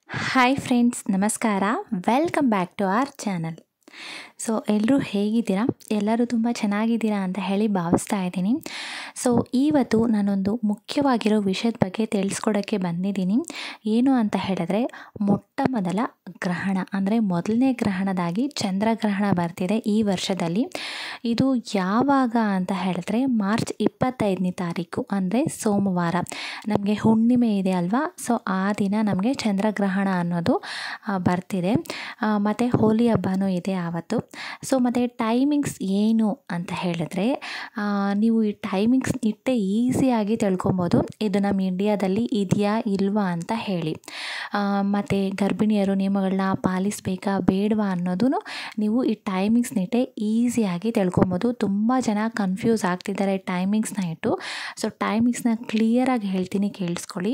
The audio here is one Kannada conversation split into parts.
ಹಾಯ್ ಫ್ರೆಂಡ್ಸ್, ನಮಸ್ಕಾರ. Welcome back to our channel. So ಎಲ್ಲರೂ ಹೇಗಿದ್ದೀರಾ? ಎಲ್ಲರೂ ತುಂಬ ಚೆನ್ನಾಗಿದ್ದೀರಾ ಅಂತ ಹೇಳಿ ಭಾವಿಸ್ತಾ ಇದ್ದೀನಿ. ಸೊ ಇವತ್ತು ನಾನೊಂದು ಮುಖ್ಯವಾಗಿರೋ ವಿಷಯದ ಬಗ್ಗೆ ತಿಳಿಸ್ಕೊಡೋಕ್ಕೆ ಬಂದಿದ್ದೀನಿ. ಏನು ಅಂತ ಹೇಳಿದ್ರೆ, ಮೊಟ್ಟ ಮೊದಲ ಗ್ರಹಣ ಅಂದರೆ ಮೊದಲನೇ ಗ್ರಹಣದಾಗಿ ಚಂದ್ರಗ್ರಹಣ ಬರ್ತಿದೆ ಈ ವರ್ಷದಲ್ಲಿ. ಇದು ಯಾವಾಗ ಅಂತ ಹೇಳಿದ್ರೆ ಮಾರ್ಚ್ 25ನೇ ತಾರೀಕು ಅಂದರೆ ಸೋಮವಾರ. ನಮಗೆ ಹುಣ್ಣಿಮೆ ಇದೆ ಅಲ್ವಾ, ಸೊ ಆ ದಿನ ನಮಗೆ ಚಂದ್ರಗ್ರಹಣ ಅನ್ನೋದು ಬರ್ತಿದೆ. ಮತ್ತು ಹೋಲಿ ಹಬ್ಬನೂ ಇದೆ ಆವತ್ತು. ಸೊ ಮತ್ತು ಟೈಮಿಂಗ್ಸ್ ಏನು ಅಂತ ಹೇಳಿದ್ರೆ, ನೀವು ಈ ಟೈಮಿಂಗ್ಸ್ ಇಟ್ಟೆ ಈಸಿಯಾಗಿ ತಿಳ್ಕೊಬೋದು ಇದು ನಮ್ಮ ಇಂಡಿಯಾದಲ್ಲಿ ಇದೆಯಾ ಇಲ್ವಾ ಅಂತ ಹೇಳಿ. ಮತ್ತು ಗರ್ಭಿಣಿಯರು ನಿಯಮಗಳನ್ನ ಪಾಲಿಸಬೇಕಾ ಬೇಡವಾ ಅನ್ನೋದು ನೀವು ಈ ಟೈಮಿಂಗ್ಸ್ನ ಇಟ್ಟೆ ಈಸಿಯಾಗಿ ತಿಳ್ಕೊಬೋದು. ತುಂಬ ಜನ ಕನ್ಫ್ಯೂಸ್ ಆಗ್ತಿದ್ದಾರೆ ಟೈಮಿಂಗ್ಸ್ನ ಇಟ್ಟು. ಸೊ ಟೈಮಿಂಗ್ಸ್ನ ಕ್ಲಿಯರಾಗಿ ಹೇಳ್ತೀನಿ, ಕೇಳಿಸ್ಕೊಳ್ಳಿ.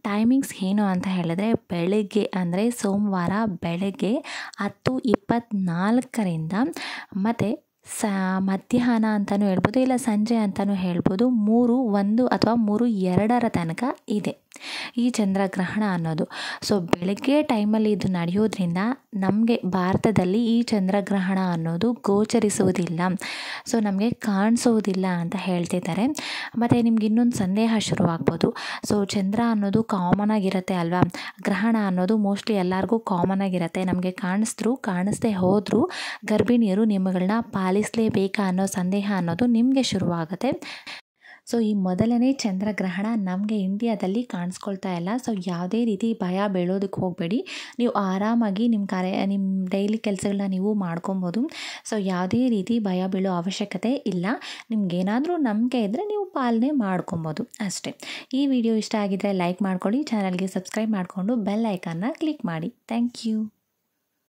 ಟೈಮಿಂಗ್ಸ್ ಏನು ಅಂತ ಹೇಳಿದ್ರೆ, ಬೆಳಗ್ಗೆ ಅಂದರೆ ಸೋಮವಾರ ಬೆಳಗ್ಗೆ 10:24 ಮತ್ತು ಮಧ್ಯಾಹ್ನ ಅಂತಲೂ ಹೇಳ್ಬೋದು, ಇಲ್ಲ ಸಂಜೆ ಅಂತಲೂ ಹೇಳ್ಬೋದು, 3:01 ಅಥವಾ 3:02 ತನಕ ಇದೆ ಈ ಚಂದ್ರಗ್ರಹಣ ಅನ್ನೋದು. ಸೊ ಬೆಳಗ್ಗೆ ಟೈಮಲ್ಲಿ ಇದು ನಡೆಯೋದ್ರಿಂದ ನಮಗೆ ಭಾರತದಲ್ಲಿ ಈ ಚಂದ್ರಗ್ರಹಣ ಅನ್ನೋದು ಗೋಚರಿಸುವುದಿಲ್ಲ, ಸೊ ನಮಗೆ ಕಾಣಿಸೋದಿಲ್ಲ ಅಂತ ಹೇಳ್ತಿದ್ದಾರೆ. ಮತ್ತು ನಿಮ್ಗೆ ಇನ್ನೊಂದು ಸಂದೇಹ ಶುರುವಾಗ್ಬೋದು. ಸೊ ಚಂದ್ರ ಅನ್ನೋದು ಕಾಮನ್ ಆಗಿರುತ್ತೆ ಅಲ್ವಾ, ಗ್ರಹಣ ಅನ್ನೋದು ಮೋಸ್ಟ್ಲಿ ಎಲ್ಲರಿಗೂ ಕಾಮನ್ ಆಗಿರುತ್ತೆ. ನಮಗೆ ಕಾಣಿಸ್ದೇ ಹೋದರೂ ಗರ್ಭಿಣಿಯರು ನಿಯಮಗಳನ್ನ ಪಾಲಿಸಲೇಬೇಕಾ ಅನ್ನೋ ಸಂದೇಹ ಅನ್ನೋದು ನಿಮಗೆ ಶುರುವಾಗುತ್ತೆ. ಸೊ ಈ ಮೊದಲನೇ ಚಂದ್ರಗ್ರಹಣ ನಮಗೆ ಇಂಡಿಯಾದಲ್ಲಿ ಕಾಣಿಸ್ಕೊಳ್ತಾ ಇಲ್ಲ. ಸೊ ಯಾವುದೇ ರೀತಿ ಭಯ ಬೀಳೋದಕ್ಕೆ ಹೋಗಬೇಡಿ. ನೀವು ಆರಾಮಾಗಿ ನಿಮ್ಮ ಡೈಲಿ ಕೆಲಸಗಳನ್ನ ನೀವು ಮಾಡ್ಕೊಬೋದು. ಸೊ ಯಾವುದೇ ರೀತಿ ಭಯ ಬೀಳೋ ಅವಶ್ಯಕತೆ ಇಲ್ಲ. ನಿಮ್ಗೇನಾದರೂ ನಂಬಿಕೆ ಇದ್ದರೆ ನೀವು ಪಾಲನೆ ಮಾಡ್ಕೊಬೋದು ಅಷ್ಟೇ. ಈ ವಿಡಿಯೋ ಇಷ್ಟ ಆಗಿದ್ದರೆ ಲೈಕ್ ಮಾಡ್ಕೊಳ್ಳಿ, ಚಾನಲ್ಗೆ ಸಬ್ಸ್ಕ್ರೈಬ್ ಮಾಡಿಕೊಂಡು ಬೆಲ್ ಐಕಾನ್ನ ಕ್ಲಿಕ್ ಮಾಡಿ. Thank you.